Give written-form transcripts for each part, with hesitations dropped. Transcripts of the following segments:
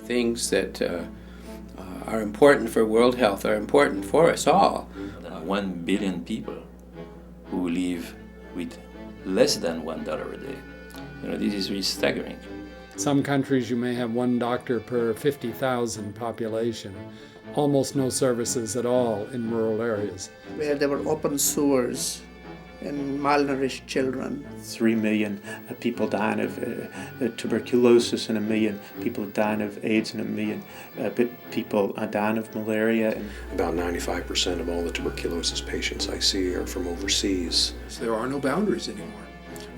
things that are important for world health are important for us all. 1 billion people who live with less than $1 a day. This is really staggering. Some countries you may have 1 doctor per 50,000 population. Almost no services at all in rural areas. Where there were open sewers and malnourished children. 3 million people dying of tuberculosis, and 1 million people dying of AIDS, and 1 million people dying of malaria. About 95% of all the tuberculosis patients I see are from overseas. So there are no boundaries anymore.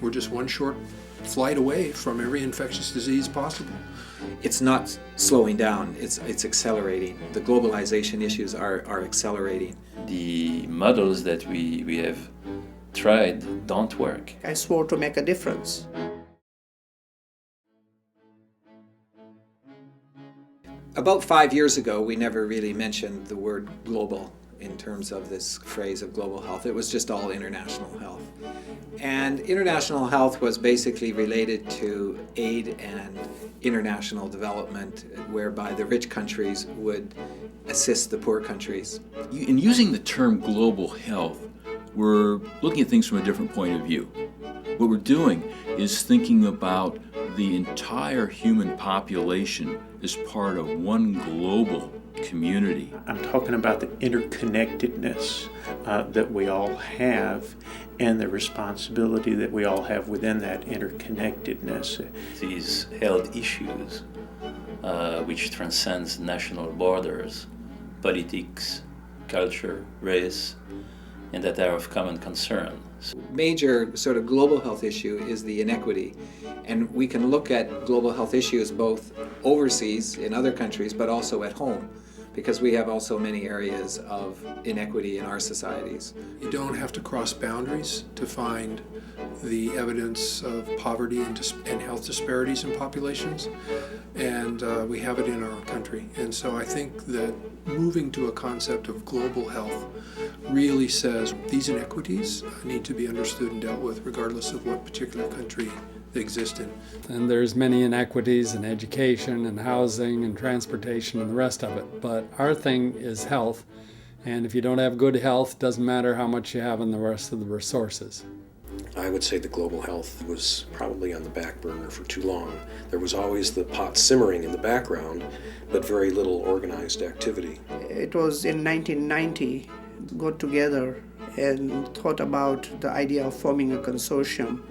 We're just one short flight away from every infectious disease possible. It's not slowing down, it's accelerating. The globalization issues are accelerating. The models that we have tried don't work. I swore to make a difference. About 5 years ago, we never really mentioned the word global in terms of this phrase of global health. It was just all international health. And international health was basically related to aid and international development, whereby the rich countries would assist the poor countries. In using the term global health, we're looking at things from a different point of view. What we're doing is thinking about the entire human population as part of one global community. I'm talking about the interconnectedness that we all have, and the responsibility that we all have within that interconnectedness. These health issues, which transcends national borders, politics, culture, race, and that are of common concern. Major sort of global health issue is the inequity, and we can look at global health issues both overseas in other countries but also at home, because we have also many areas of inequity in our societies. You don't have to cross boundaries to find the evidence of poverty and health disparities in populations, and we have it in our own country. And so I think that moving to a concept of global health really says these inequities need to be understood and dealt with regardless of what particular country they exist in. And there's many inequities in education and housing and transportation and the rest of it. But our thing is health. And if you don't have good health, it doesn't matter how much you have in the rest of the resources. I would say the global health was probably on the back burner for too long. There was always the pot simmering in the background, but very little organized activity. It was in 1990, got together and thought about the idea of forming a consortium,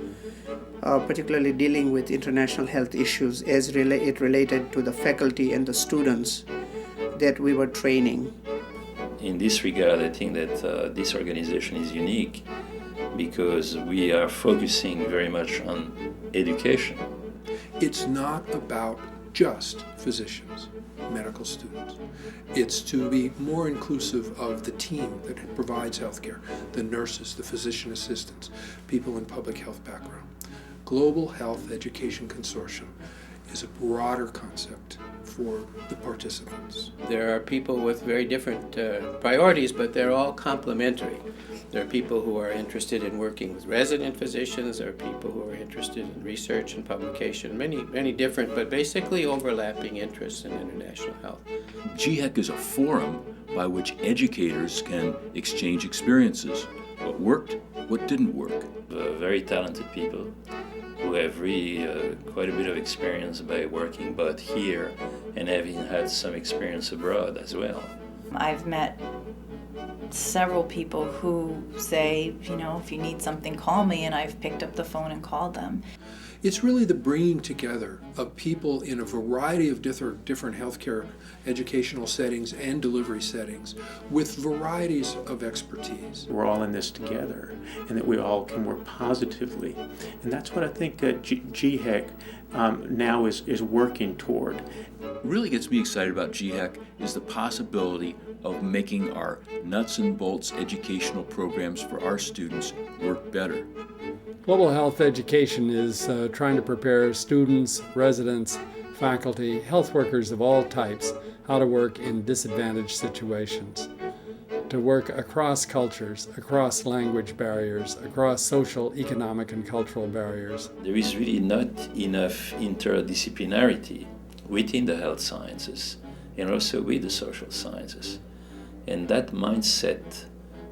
particularly dealing with international health issues as it related to the faculty and the students that we were training. In this regard, I think that this organization is unique because we are focusing very much on education. It's not about just physicians, medical students. It's to be more inclusive of the team that provides healthcare, the nurses, the physician assistants, people in public health background. Global Health Education Consortium is a broader concept for the participants. There are people with very different priorities, but they're all complementary. There are people who are interested in working with resident physicians. There are people who are interested in research and publication. Many different, but basically overlapping interests in international health. GHEC is a forum by which educators can exchange experiences. What worked, what didn't work. Very talented people who have really quite a bit of experience by working both here and having had some experience abroad as well. I've met several people who say, if you need something, call me, and I've picked up the phone and called them. It's really the bringing together of people in a variety of different healthcare educational settings and delivery settings with varieties of expertise. We're all in this together, and that we all can work positively. And that's what I think GHEC now is working toward. What really gets me excited about GHEC is the possibility of making our nuts and bolts educational programs for our students work better. Global Health Education is trying to prepare students, residents, faculty, health workers of all types how to work in disadvantaged situations, to work across cultures, across language barriers, across social, economic, and cultural barriers. There is really not enough interdisciplinarity within the health sciences and also with the social sciences. And that mindset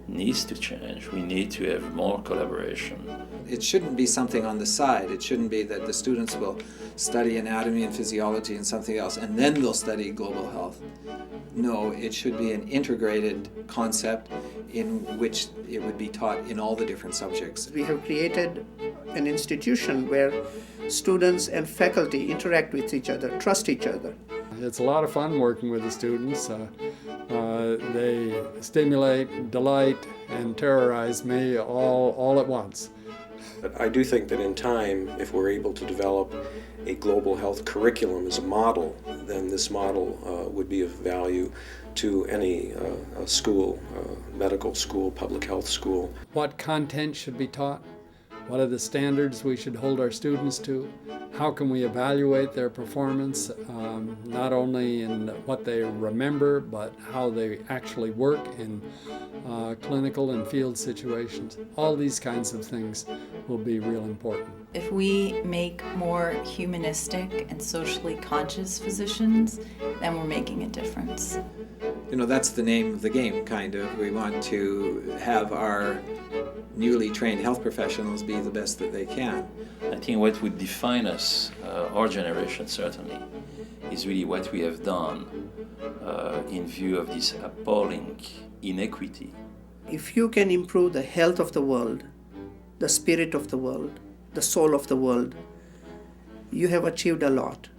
needs to change. We need to have more collaboration. It shouldn't be something on the side. It shouldn't be that the students will study anatomy and physiology and something else, and then they'll study global health. No, it should be an integrated concept in which it would be taught in all the different subjects. We have created an institution where students and faculty interact with each other, trust each other. It's a lot of fun working with the students. They stimulate, delight, and terrorize me all at once. But I do think that in time, if we're able to develop a global health curriculum as a model, then this model would be of value to any school, medical school, public health school. What content should be taught? What are the standards we should hold our students to? How can we evaluate their performance, not only in what they remember, but how they actually work in clinical and field situations? All these kinds of things will be real important. If we make more humanistic and socially conscious physicians, then we're making a difference. You know, that's the name of the game, kind of. We want to have our newly trained health professionals be the best that they can. I think what would define us, our generation certainly, is really what we have done in view of this appalling inequity. If you can improve the health of the world, the spirit of the world, the soul of the world, you have achieved a lot.